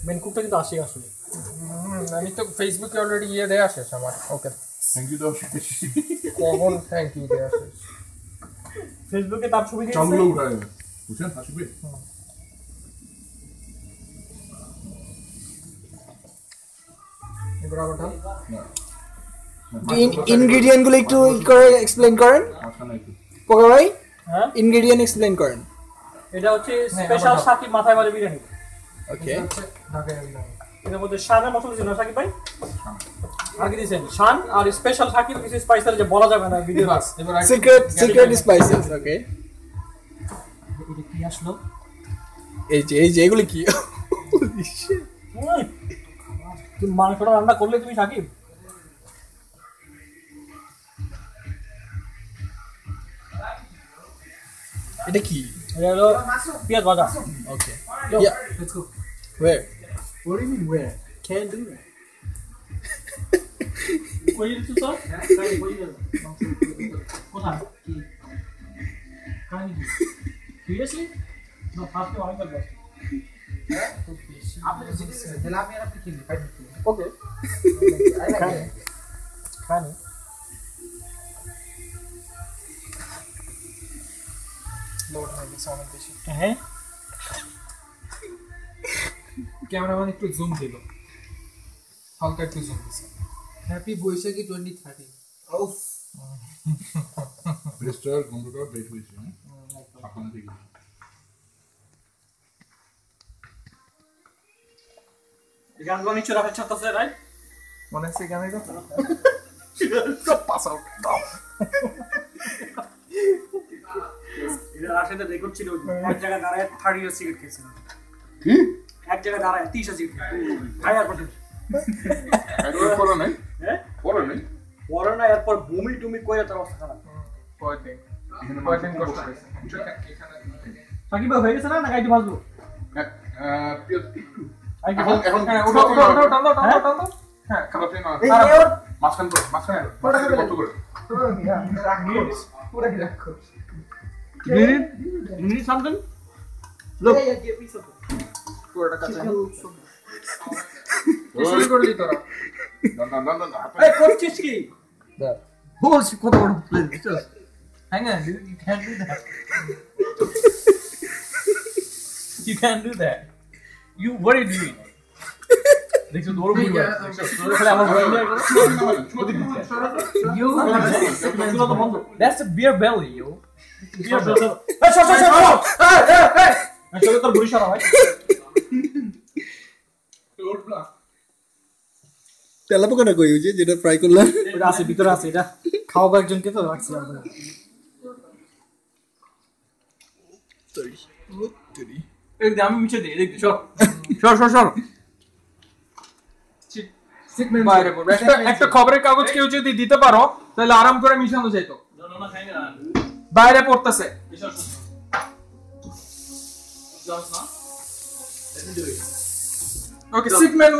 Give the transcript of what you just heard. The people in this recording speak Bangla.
মেন কুকটা কিন্তু আসে আসলে। আমি তো ফেসবুকে অলরেডি ইয়ে দেয়া শেষ আমার। ওকে থ্যাংক ইউ দাও কখন থ্যাংক ইউ দেয়া শেষ ফেসবুকে তার ছবি দিয়েছে চামড়া উঠায় বুঝছেন আসবে এবার আবার ঢাল ইনগ্রেডিয়েন্ট গুলো একটু করে এক্সপ্লেইন করেন মাঝখানে একটু পোকা ভাই। হ্যাঁ ইনগ্রেডিয়েন্ট এক্সপ্লেইন করেন। এটা হচ্ছে স্পেশাল সাকিব মাথায় বাড়ি বিরিয়ানি। ওকে ঢাকায় দিলাম এর মধ্যে শানের মশলা ছিল সাকিব ভাই আর কি দিয়েছেন শান আর স্পেশাল সাকিব কিছু স্পাইস আছে যে বলা যাবে না ভিডিও। এবার সিক্রেট স্পাইসেস। ওকে এটা কি আসলো? এই যে এগুলো কি? তুমি মাংসটা রান্না করলে তুমি সাকিব? এটা কি? এটা হলো পেঁয়াজ ভাজা। ওকে Yeah, let's go. Where? What do you mean where? Can't do that. কই দিছো স্যার? কই দিছো? কোথায়? কি? কাহিনী কি? Seriously? No, ফার্স্টে অনেক বার বসে। হ্যাঁ? আপনি জিজ্ঞেস করেন তাহলে আমি আর আপনি কি ফাইট করতে? ওকে। খানি। লোড হয়ে গেছে অনেক বেশি। হ্যাঁ? ক্যামেরাম্যান একটু জুম দিল, হালকা একটু জুম দিছে। হ্যাপি বৈশাখী 2013। ওফ ব্রেস্টার গন্ধটা বের হয়েছে আপনাদের দিকে গানগুলো নিশ্চয় রাখার ছাত্র আছে রাইট? মনে হচ্ছে গানের কথা পাস আউট এটা আসলে রেকর্ড ছিল এক জায়গায় দাঁড়ায় 30 ইয়ার সিগারেট খেয়েছিল। কি এক জায়গায় দাঁড়ায় 30 সিগারেট খায় আর পরে পড়া নাই হ্যাঁ পড়া নাই পরে না এরপর ভূমি টুমি কইরা তার অবস্থা খারাপ। কয়দিন এখানে কয়দিন কষ্ট মাংস হয়েছে এখানে সাকিব ভাই হয়ে গেছে না গাইতে ভাজবো? পেঁয়াজ একটু আইকে এখন এখন হ্যাঁ ওটা হ্যাঁ খারাপ না এই ওর মাঝখানে কত করে পুরো কি রাখো মিনিট সামথিং লোক পুরোটা কাঁচা শুরু করলি তোরা দান এই করছিস কি? বলছি কত বড় প্লেন বুঝছস? Hang on dude, you can't do that. You can't do that. You what are you doing? দেখছো দৌড় বুঝ গেছে খালি আমার বন্ধ হয়ে গেল you that's a beer belly yo এই চলো তোর বুড়ি সারা ভাই। তেলাপোকাটা কই ওই যে যেটা ফ্রাই করলাম? এটা আছে ভিতরে আছে, এটা খাওয়াবো একজনকে তো রাখছি আমরা। এই যে আমি মিছে দিই দেখ সর বাইরে পড়বে একটা খবরের কাগজ কেউ যদি দিতে পারো তাহলে আরাম করে মিশানো যেত। বাইরে পড়তেছে ওকে সিগন্যাল